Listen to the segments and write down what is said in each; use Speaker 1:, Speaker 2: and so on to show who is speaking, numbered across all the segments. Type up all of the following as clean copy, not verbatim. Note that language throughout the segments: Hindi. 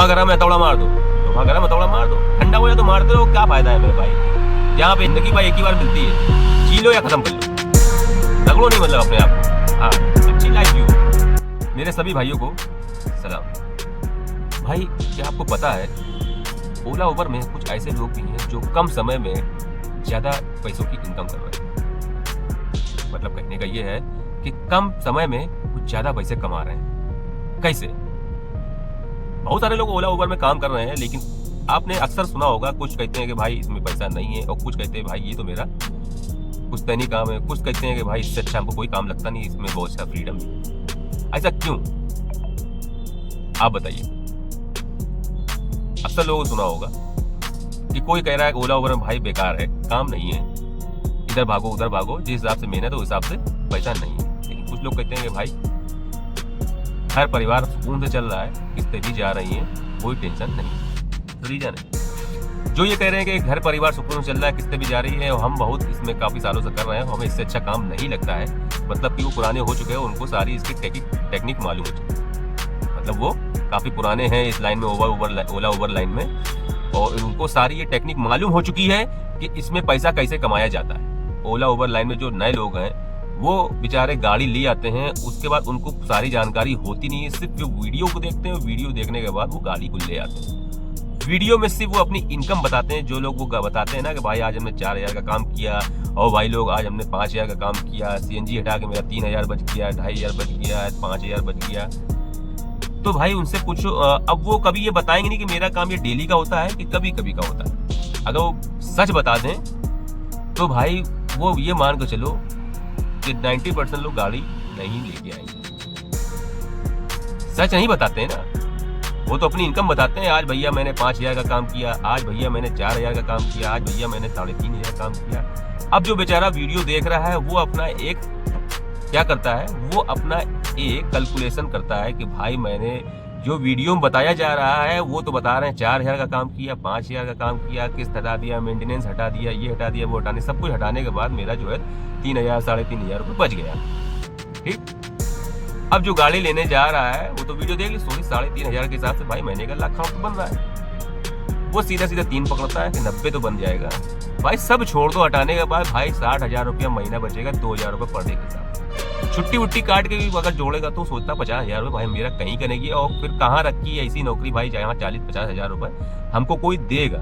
Speaker 1: लोहा गरम है हथौड़ा मार दो, लोहा गरम हथौड़ा मार दो, ठंडा हो जाए तो मारते रहो, क्या फायदा है मेरे भाई। यहाँ पे जिंदगी भाई एक ही बार मिलती है, जी लो या खत्म कर लो, रगड़ो नहीं मतलब अपने आप को। हाँ, अच्छी लाइफ जियो। मेरे सभी भाइयों को सलाम। भाई क्या आपको पता है ओला उबर में कुछ ऐसे लोग भी हैं जो कम समय में ज्यादा पैसों की इनकम कर रहे हैं। मतलब कहने का ये है कि कम समय में वो ज्यादा पैसे कमा रहे हैं। कैसे? बहुत सारे लोग ओला उबर में काम कर रहे हैं, लेकिन आपने अक्सर सुना होगा, कुछ कहते हैं कि भाई इसमें पैसा नहीं है, और कुछ कहते हैं भाई ये तो मेरा पुश्तैनी काम है, कुछ कहते हैं कि भाई इससे अच्छा हमको कोई काम लगता नहीं, इसमें बहुत अच्छा फ्रीडम है। ऐसा क्यों? आप बताइए। अक्सर लोगों को सुना होगा कि कोई कह रहा है कि ओला उबर में भाई बेकार है, काम नहीं है, इधर भागो उधर भागो, जिस हिसाब से मेहनत है उस हिसाब से पैसा नहीं है। लेकिन कुछ लोग कहते हैं कि भाई हर परिवार सुकून से चल रहा है, किस्तें भी जा रही हैं, कोई टेंशन नहीं। तो रीजन है जो ये कह रहे हैं कि घर परिवार सुकून से चल रहा है, किस्तें भी जा रही है और हम बहुत इसमें काफी सालों से कर रहे हैं, हमें इससे अच्छा काम नहीं लगता है, मतलब कि वो पुराने हो चुके हैं, उनको सारी इसकी टेक्निक मालूम हो चुकी है, मतलब वो काफी पुराने हैं इस लाइन में, ओला उबर लाइन में, और उनको सारी ये टेक्निक मालूम हो चुकी है कि इसमें पैसा कैसे कमाया जाता है। ओला उबर लाइन में जो नए लोग हैं वो बेचारे गाड़ी ले आते हैं, उसके बाद उनको सारी जानकारी होती नहीं है, सिर्फ जो वीडियो को देखते हैं, वीडियो देखने के बाद वो गाड़ी को ले आते हैं। वीडियो में सिर्फ वो अपनी इनकम बताते हैं। जो लोग वो बताते हैं ना कि भाई आज हमने 4000 का काम किया, और भाई लोग आज हमने 5000 का काम किया, सीएनजी हटा के मेरा 3000 बच गया, 2500 बच गया, 5000 बच गया। तो भाई उनसे पूछो, अब वो कभी ये बताएंगे नहीं कि मेरा काम ये डेली का होता है कि कभी कभी का होता है। अगर वो सच बता दें तो भाई वो ये मान कर चलो कि 90% लोग गाड़ी नहीं लेके आएंगे। सच नहीं बताते हैं ना, वो तो अपनी इनकम बताते हैं। आज भैया मैंने 5000 का काम किया, आज भैया मैंने 4000 का काम किया, आज भैया मैंने 3500 का काम किया। अब जो बेचारा वीडियो देख रहा है वो अपना एक क्या करता है, वो अपना एक कैलकुलेशन करता है कि भाई मैंने जो वीडियो में बताया जा रहा है वो तो बता रहे हैं 4000 का काम किया, 5000 का काम किया, किस्त हटा दिया, मेंटेनेंस हटा दिया, ये हटा दिया, वो हटाने, सब कुछ हटाने के बाद मेरा जो है 3000 3500 रुपये बच गया। ठीक, अब जो गाड़ी लेने जा रहा है वो तो वीडियो देख ली, 3500 के हिसाब से भाई महीने का लाख बन रहा है। वो सीधा सीधा 3 पकड़ता है कि 90 तो बन जाएगा। भाई सब छोड़ दो, हटाने के बाद भाई 60,000 रुपया महीना बचेगा, 2000 रुपये पर डे के साथ। छुट्टी वुट्टी काट के भी अगर जोड़ेगा तो सोचता 50,000 रुपये भाई मेरा कहीं का नहीं, और फिर कहाँ रखी है ऐसी नौकरी भाई जहाँ 40-50,000 रुपये हमको कोई देगा।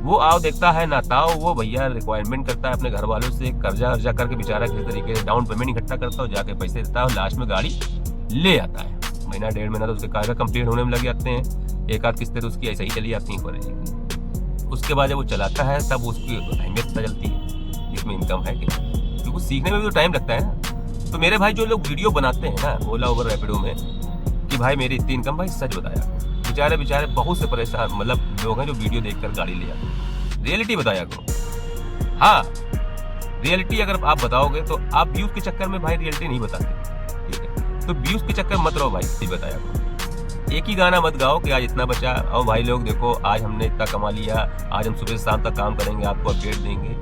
Speaker 1: वो आओ देखता है ना ताओ, वो भैया रिक्वायरमेंट करता है अपने घर वालों से, कर्जा अर्जा करके बेचारा किसी तरीके से डाउन पेमेंट इकट्ठा करता है, जाके पैसे देता है और लास्ट में गाड़ी ले आता है। महीना 1.5 महीना तो उसके कागज कंप्लीट होने में लग जाते हैं, एक आध किस्तें तो उसकी ऐसे ही चली जाती हैं पर। उसके बाद जब वो चलाता है तब उसकी अहमियत पता चलती है इसमें इनकम है कि, क्योंकि सीखने में भी तो टाइम लगता है ना। तो मेरे भाई जो लोग वीडियो बनाते हैं ना ओला उबर रैपिडो में कि भाई मेरी इतनी इनकम, भाई सच बताया, बेचारे बहुत से परेशान मतलब लोग हैं जो वीडियो देखकर गाड़ी ले आते हैं। रियलिटी बताया करो। हाँ, रियलिटी अगर आप बताओगे तो आप व्यूज के चक्कर में भाई रियलिटी नहीं बताते, ठीक है? तो व्यूज के चक्कर मत रहो भाई, सही बताया करो। एक ही गाना मत गाओ कि आज इतना बचा और भाई लोग देखो आज हमने इतना कमा लिया, आज हम सुबह से शाम तक काम करेंगे, आपको अपडेट देंगे।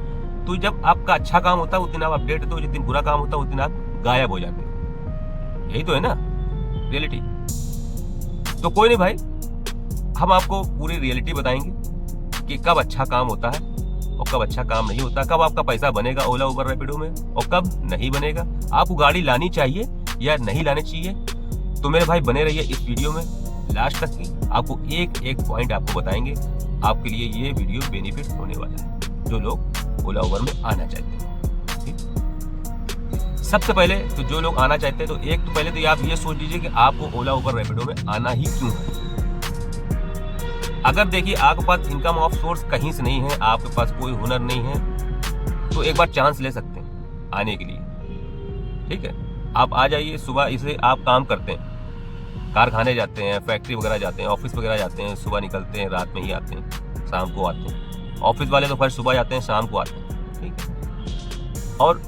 Speaker 1: तो जब आपका अच्छा काम होता है उस दिन आप अपडेट दो, जिस दिन बुरा काम होता है उस दिन आप गायब हो जाते हैं। यही तो है ना रियलिटी। तो कोई नहीं भाई, हम आपको पूरी रियलिटी बताएंगे कि कब अच्छा काम होता है और कब अच्छा काम नहीं होता, कब आपका पैसा बनेगा ओला उबर रैपिडो में और कब नहीं बनेगा, आपको गाड़ी लानी चाहिए या नहीं लानी चाहिए। तो मेरे भाई बने रहिए इस वीडियो में लास्ट तक की, आपको एक एक पॉइंट आपको बताएंगे। आपके लिए ये वीडियो बेनिफिट होने वाला है जो लोग ओला उबर में आना चाहते हैं। सबसे पहले तो जो लोग आना चाहते हैं तो एक तो पहले तो आप ये सोच लीजिए कि आपको ओला उबर रैपिडो में आना ही क्यों है। अगर देखिए आपके पास इनकम ऑफ सोर्स कहीं से नहीं है, आपके पास कोई हुनर नहीं है, तो एक बार चांस ले सकते हैं आने के लिए, ठीक है? आप आ जाइए, सुबह इसे आप काम करते हैं, कारखाने जाते हैं, फैक्ट्री वगैरह जाते हैं, ऑफिस वगैरह जाते हैं, सुबह निकलते हैं, रात में ही आते हैं, शाम को आते हैं। ऑफिस वाले तो फिर सुबह जाते हैं, शाम को आते हैं, ठीक है? और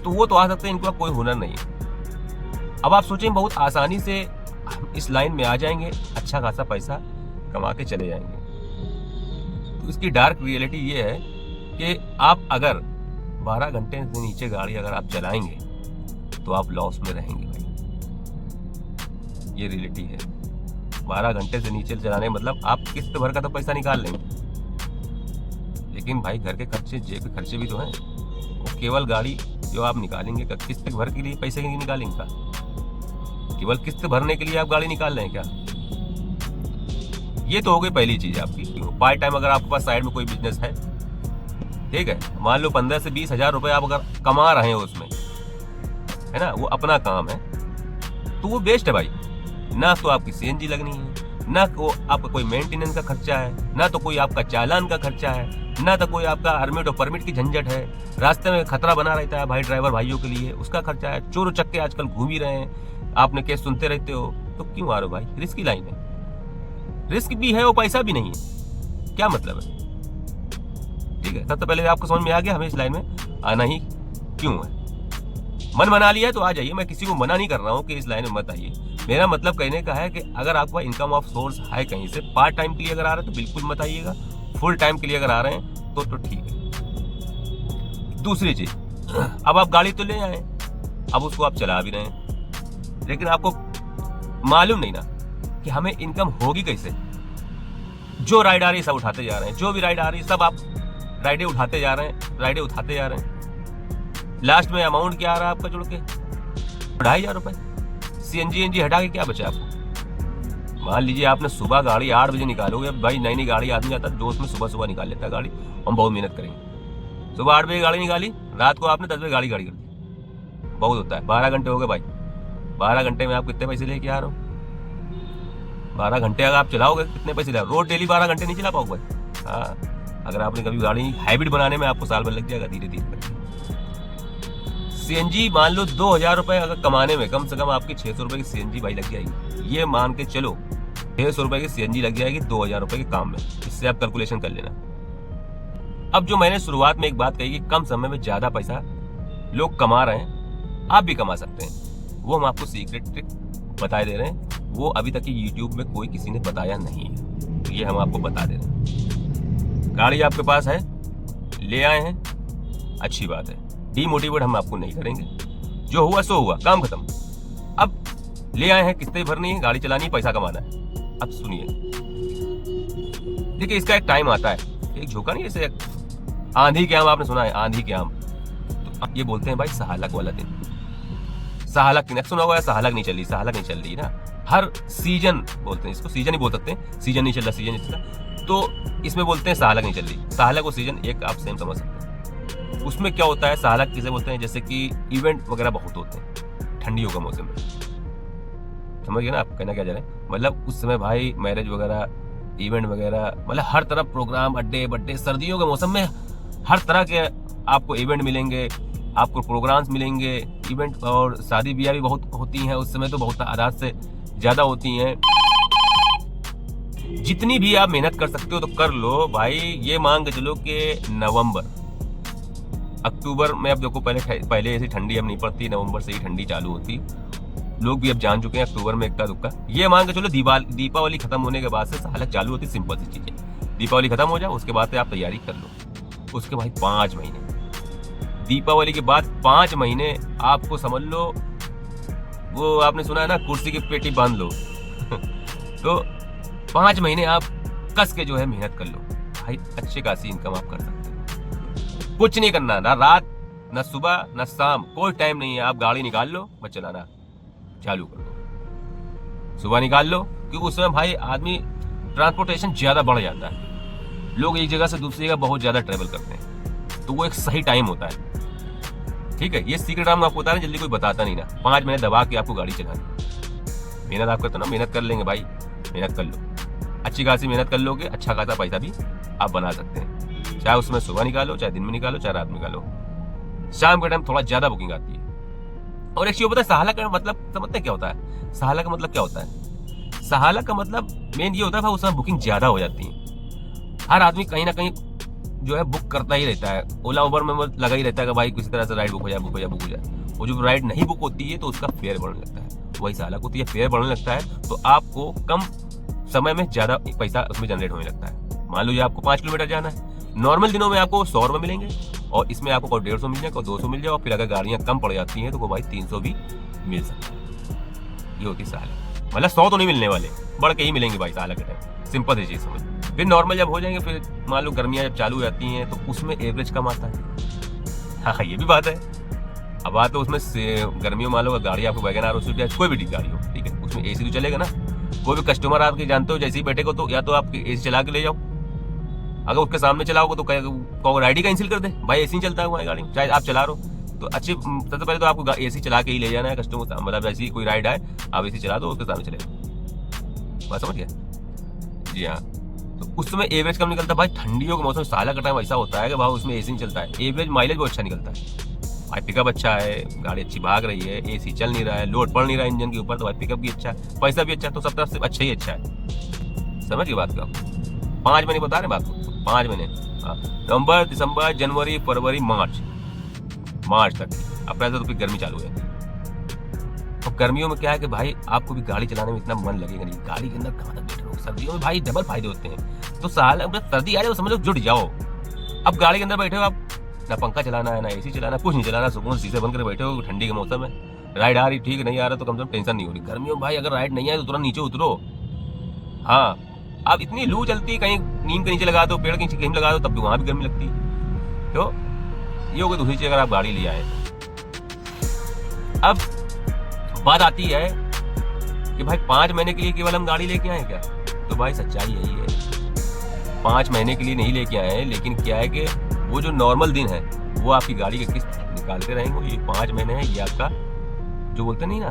Speaker 1: तो वो तो आ सकते हैं, इनका कोई हुनर नहीं है। अब आप सोचें बहुत आसानी से हम इस लाइन में आ जाएंगे, अच्छा खासा पैसा कमा के चले जाएंगे। तो इसकी डार्क रियलिटी ये है कि आप अगर 12 घंटे से नीचे गाड़ी अगर आप चलाएंगे तो आप लॉस में रहेंगे भाई, ये रियलिटी है। 12 घंटे से नीचे चलाने मतलब आप किस्त भर का तो पैसा निकाल लेंगे, लेकिन भाई घर के खर्चे, जेब के खर्चे भी तो हैं। वो केवल गाड़ी जो आप निकालेंगे किस्त भर के लिए पैसे नहीं निकालेंगे का? केवल किस्त भरने के लिए आप गाड़ी निकाल रहे हैं क्या? ये तो हो गई पहली चीज आपकी। पार्ट टाइम अगर आपके पास साइड में कोई बिजनेस है, ठीक है, मान लो 15 से 20 हजार रुपए आप अगर कमा रहे हो उसमें, है ना, वो अपना काम है, तो वो बेस्ट है भाई। ना तो आपकी सीएनजी लगनी है, ना को आपका कोई मेंटेनेंस का खर्चा है, ना तो कोई आपका चालान का खर्चा है, ना तो कोई आपका परमिट और परमिट की झंझट है, रास्ते में खतरा बना रहता है भाई ड्राइवर भाइयों के लिए, उसका खर्चा है, चोर चक्के आजकल घूम ही रहे हैं, आपने केस सुनते रहते हो, तो क्यों आ रहे हो भाई? रिस्क की लाइन है, रिस्क भी है और पैसा भी नहीं है, क्या मतलब है? ठीक है, सबसे पहले आपको समझ में आ गया हमें इस लाइन में आना ही क्यों है। मन बना लिया तो आ जाइए, मैं किसी को मना नहीं कर रहा हूँ कि इस लाइन में मत आइए। मेरा मतलब कहने का है कि अगर आपका इनकम ऑफ सोर्स है कहीं से, पार्ट टाइम के लिए अगर आ रहे हैं तो बिल्कुल मत आइएगा, फुल टाइम के लिए अगर आ रहे हैं तो ठीक है। दूसरी चीज, अब आप गाड़ी तो ले आए, अब उसको आप चला भी रहे हैं, लेकिन आपको मालूम नहीं ना कि हमें इनकम होगी कैसे। जो राइड आ रही है सब उठाते जा रहे हैं, जो भी राइड आ रही है सब आप राइडें उठाते जा रहे हैं, राइडें उठाते जा रहे हैं। लास्ट में अमाउंट क्या आ रहा है आपका जुड़ के? 2,500 रुपए। सीएनजी हटा के क्या बचा आपको? मान लीजिए आपने सुबह गाड़ी 8 बजे निकालोगे, भाई नई नई गाड़ी आदमी आता है दोस्त में सुबह निकाल लेता है गाड़ी, हम बहुत मेहनत करेंगे। सुबह 8 बजे गाड़ी निकाली, रात को आपने 10 बजे गाड़ी कर दी, बहुत होता है। 12 घंटे हो गए भाई, 12 घंटे में आप कितने पैसे लेके आ रहे हो? 12 घंटे अगर आप चलाओगे कितने पैसे ले? रोज डेली 12 घंटे नहीं चला पाओगे भाई। हाँ, अगर आपने कभी गाड़ी हाइब्रिड बनाने में आपको साल भर लग जाएगा, धीरे धीरे करके। सीएनजी मान लो 2,000 रुपए अगर कमाने में कम से कम आपकी 600 रुपए की सीएनजी भाई लग जाएगी, ये मान के चलो 600 रुपए की सीएनजी लग जाएगी 2,000 रुपए के काम में। इससे आप कैलकुलेशन कर लेना। अब जो मैंने शुरुआत में एक बात कही कि कम समय में ज्यादा पैसा लोग कमा रहे हैं, आप भी कमा सकते हैं, वो हम आपको सीक्रेट ट्रिक बताए दे रहे हैं। वो अभी तक यूट्यूब में कोई किसी ने बताया नहीं है, तो ये हम आपको बता दे रहे हैं। गाड़ी आपके पास है, ले आए हैं, अच्छी बात है, डीमोटिवेट हम आपको नहीं करेंगे, जो हुआ सो हुआ, काम खत्म। अब ले आए हैं, किस्तें भरनी है, गाड़ी चलानी है, पैसा कमाना है। अब सुनिए, देखिए इसका एक टाइम आता है, एक झोंका नहीं, जैसे आंधी के आम, आपने सुना है आंधी के आम, तो ये बोलते हैं भाई सहालक वाला दिन। सहालक की सुना होगा, सहालक नहीं चल रही, सहालक नहीं चल रही ना, हर सीजन बोलते हैं इसको, सीजन ही बोल सकते हैं, सीजन नहीं चल रहा, सीजन नहीं चल रहा, तो इसमें बोलते हैं सहालक नहीं चल रही। सहालक और सीजन एक आप सेम समझ सकते हैं। उसमें क्या होता है, सहालक किसे बोलते हैं, जैसे कि इवेंट वगैरह बहुत होते हैं ठंडियों का मौसम में, समझ गए ना आप कहना क्या जा रहे हैं? मतलब उस समय भाई मैरिज वगैरह, इवेंट वगैरह, मतलब हर तरफ प्रोग्राम, अड्डे बड्डे, सर्दियों के मौसम में हर तरह के आपको इवेंट मिलेंगे, आपको प्रोग्राम्स मिलेंगे, इवेंट और शादी ब्याह भी बहुत होती हैं उस समय, तो बहुत तादाद से ज्यादा होती हैं। जितनी भी आप मेहनत कर सकते हो तो कर लो भाई। ये मान के चलो कि नवंबर अक्टूबर में, अब देखो पहले ऐसी ठंडी अब नहीं पड़ती, नवंबर से ही ठंडी चालू होती, लोग भी अब जान चुके हैं अक्टूबर में इक्का दुक्का। ये मान के चलो दीपावली खत्म होने के बाद से सहालक चालू होती, सिंपल सी चीज है। दीपावली खत्म हो जाए उसके बाद से आप तैयारी कर लो, उसके भाई 5 महीने, दीपावली के बाद 5 महीने आपको समझ लो, वो आपने सुना है ना, कुर्सी की पेटी बांध लो तो 5 महीने आप कस के जो है मेहनत कर लो भाई, अच्छी खासी इनकम आप कर सकते हैं। कुछ नहीं करना, ना रात ना सुबह ना शाम, कोई टाइम नहीं है, आप गाड़ी निकाल लो, बस चलाना चालू कर दो, सुबह निकाल लो, क्योंकि उस समय भाई आदमी ट्रांसपोर्टेशन ज्यादा बढ़ जाता है, लोग एक जगह से दूसरी जगह बहुत ज्यादा ट्रेवल करते हैं, तो वो एक सही टाइम होता है। ठीक है, ये सीक्रेट हम आपको बता रहे हैं, जल्दी कोई बताता नहीं ना। 5 महीने दबा के आपको गाड़ी चलानी, मेहनत आप करते हो ना, मेहनत कर लेंगे भाई, मेहनत कर लो, अच्छी खासी मेहनत कर लोगे, अच्छा खासा पैसा भी आप बना सकते हैं। चाहे उसमें सुबह निकालो, चाहे दिन में निकालो, चाहे रात में निकालो, शाम के टाइम थोड़ा ज्यादा बुकिंग आती है। और एक चीज पता है, सहालक का मतलब समझते क्या होता है? सहालक का मतलब क्या होता है? सहालक का मतलब मेन ये होता है, उसमें बुकिंग ज्यादा हो जाती है। हर आदमी कहीं ना कहीं जो है बुक करता ही रहता है, ओला उबर में लगा ही रहता है कि भाई किसी तरह से राइड बुक हो जाए, बुक हो जाए, बुक हो जाए। वो जो राइड नहीं बुक होती है तो उसका फेयर बढ़ने लगता है, वही सहालक होती है, फेयर बढ़ने लगता है, तो आपको कम समय में ज्यादा पैसा उसमें जनरेट होने लगता है। मान लो आपको 5 किलोमीटर जाना है, नॉर्मल दिनों में आपको 100 रुपए मिलेंगे, और इसमें आपको कोई 150 मिल जाए, कोई 200 मिल जाए, और फिर अगर गाड़ियां कम पड़ जाती हैं तो कोई भाई 300 भी मिल सकता है। ये होती है सहालक। मतलब 100 तो नहीं मिलने वाले, बढ़ के ही मिलेंगे भाई साल के टाइम। सिंपल सी चीज़ समझ। फिर नॉर्मल जब हो जाएंगे, फिर मान लो गर्मियाँ जब चालू हो जाती हैं तो उसमें एवरेज कम आता है। हाँ ये भी बात है। अब बात तो उसमें गर्मियों मान लो गाड़ी आपको वैगन आर स्विफ्ट कोई भी गाड़ी हो, ठीक है, उसमें एसी तो चलेगा ना। कोई भी कस्टमर आपके जानते हो जैसे ही बैठेगा तो या तो आप एसी चला के ले जाओ, अगर उसके सामने चलाओगे तो कहोगे राइड ही कैंसिल कर दे, भाई एसी चलता है वहाँ गाड़ी में, चाहे आप चला रहे हो। तो अच्छी सबसे पहले तो आपको एसी चला के ही ले जाना है कस्टमर, मतलब ऐसी कोई राइड आए आप एसी चला दो, उसके सामने चलेगा। बात समझ गया? जी हाँ। तो उस समय एवरेज कम निकलता है भाई। ठंडियों के मौसम साल का टाइम ऐसा होता है कि भाई उसमें एसी नहीं चलता है, एवरेज माइलेज बहुत अच्छा निकलता है भाई। पिकअप अच्छा है, गाड़ी अच्छी भाग रही है, एसी चल नहीं रहा है, लोड पड़ नहीं रहा है इंजन के ऊपर, तो भाई पिकअप भी अच्छा है, पैसा भी अच्छा है, तो सब तरफ से अच्छा ही अच्छा है। समझ गए बात का? 5 महीने बता रहे बात को, 5 महीने। हाँ, नवंबर, दिसंबर, जनवरी, फरवरी, मार्च तक। अप्रैल से तो फिर गर्मी चालू है। अब गर्मियों में क्या है कि भाई आपको भी गाड़ी चलाने में इतना मन लगेगा नहीं, गाड़ी के अंदर कहाँ तक बैठे रहो। सर्दियों में भाई डबल फायदे होते हैं। तो साल सर्दी आ जाए तो समझ लो जुट जाओ। अब गाड़ी के अंदर बैठे हो आप, ना पंखा चलाना है, ना एसी चलाना, कुछ नहीं चलाना, सुकून शीशे बंद कर बैठे हो, ठंडी के मौसम में राइड आ रही ठीक नहीं आ रहा तो कम से कम टेंशन नहीं हो रही। गर्मियों में भाई अगर राइड नहीं आए तो तुरंत नीचे उतरो। हाँ, अब इतनी लू चलती है, कहीं नीम के नीचे लगा दो, पेड़ के नीचे कहीं लगा दो, तब भी वहां भी गर्मी लगती है। तो ये हो गई दूसरी चीज, अगर आप गाड़ी ले आए। अब बात आती है कि भाई 5 महीने के लिए केवल हम गाड़ी लेके आए क्या? तो भाई सच्चाई यही है, 5 महीने के लिए नहीं लेके आए हैं, लेकिन क्या है कि वो जो नॉर्मल दिन है वो आपकी गाड़ी की किस्त निकालते रहेंगे। ये 5 महीने है, ये आपका जो बोलते नहीं ना,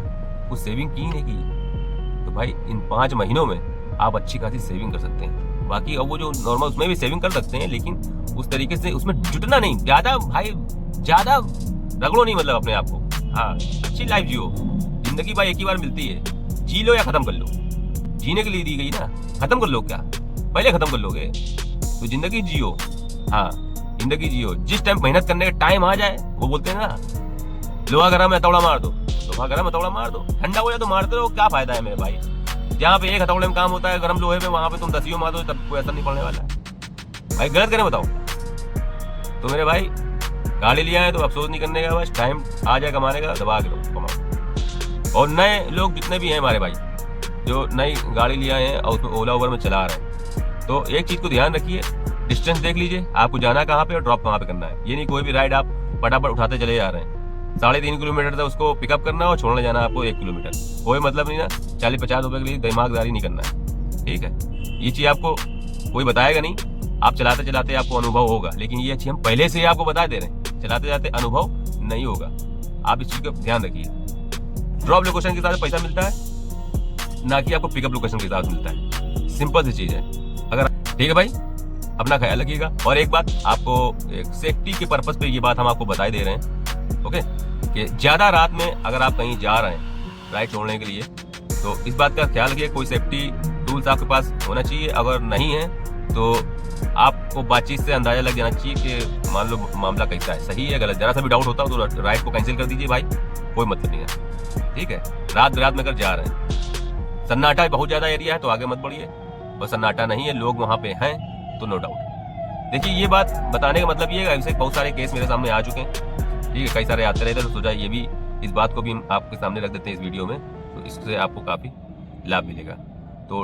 Speaker 1: वो सेविंग की नहीं की। तो भाई इन 5 महीनों में आप अच्छी खासी सेविंग कर सकते हैं। बाकी अब वो जो नॉर्मल उसमें भी सेविंग कर सकते हैं, लेकिन उस तरीके से उसमें जुटना नहीं, ज्यादा भाई ज्यादा रगड़ो नहीं, मतलब अपने आप को। हाँ, अच्छी लाइफ जियो। जिंदगी भाई एक ही बार मिलती है, जी लो या खत्म कर लो। जीने के लिए दी गई ना, खत्म कर लो क्या? पहले खत्म कर लोगे तो जिंदगी जियो। हाँ, जिंदगी जियो। जिस टाइम मेहनत करने का टाइम आ जाए, वो बोलते हैं ना, लोहा गरम है हथौड़ा मार दो, लोहा गरम हथौड़ा मार दो, ठंडा हो जाए तो मारते रहो, क्या फायदा है मेरे भाई? जहाँ पे एक हथौड़े में काम होता है गरम लोहे में, वहां पे तुम 10 मार दो, तब कोई असर नहीं पड़ने वाला है भाई। गलत करें बताओ? तो मेरे भाई गाड़ी लिया है तो अफसोस नहीं करने का, बस टाइम आ जाए कमाने का, दबा के लो कमाओ। और नए लोग जितने भी हैं हमारे भाई, जो नई गाड़ी लिया है और उसमें ओला उबर में चला रहे हैं, तो एक चीज को ध्यान रखिए, डिस्टेंस देख लीजिए, आपको जाना कहाँ पे और ड्रॉप कहाँ पे करना है। ये नहीं कोई भी राइड आप फटाफट उठाते चले जा रहे हैं। 3.5 किलोमीटर तक उसको पिकअप करना और छोड़ने जाना आपको 1 किलोमीटर, कोई मतलब नहीं ना। 40-50 रुपए के लिए दिमागदारी नहीं करना है, ठीक है? ये चीज आपको कोई बताएगा नहीं, आप चलाते चलाते आपको अनुभव होगा, लेकिन ये चीज हम पहले से ही आपको बता दे रहे हैं, चलाते जाते अनुभव नहीं होगा। आप इस चीज का ध्यान रखिए। ड्रॉप लोकेशन के साथ पैसा मिलता है, ना कि आपको पिकअप लोकेशन के साथ मिलता है। सिंपल सी चीज है। अगर ठीक है भाई, अपना ख्याल रखिएगा। और एक बात आपको, एक सेफ्टी के पर्पज पे ये बात हम आपको बताई दे रहे हैं, ओके, कि ज्यादा रात में अगर आप कहीं जा रहे हैं राइड छोड़ने के लिए, तो इस बात का ख्याल रखिए, कोई सेफ्टी टूल्स आपके पास होना चाहिए। अगर नहीं है तो आपको बातचीत से अंदाजा लग जाना चाहिए कि मान लो मामला कैसा है, सही है गलत। जरा सा भी डाउट होता हो तो राइड को कैंसिल कर दीजिए भाई, कोई मतलब नहीं है, ठीक है? रात बिरात में अगर जा रहे हैं, सन्नाटा बहुत ज्यादा एरिया है तो आगे मत बढ़िए, और सन्नाटा नहीं है, लोग वहां पे हैं तो नो डाउट। देखिए, ये बात बताने का मतलब ये है, ऐसे बहुत सारे केस मेरे सामने आ चुके हैं, ठीक है? कई सारे आते रहते हैं, तो सोचा ये भी, इस बात को भी हम आपके सामने रख देते हैं इस वीडियो में, तो इससे आपको काफी लाभ मिलेगा।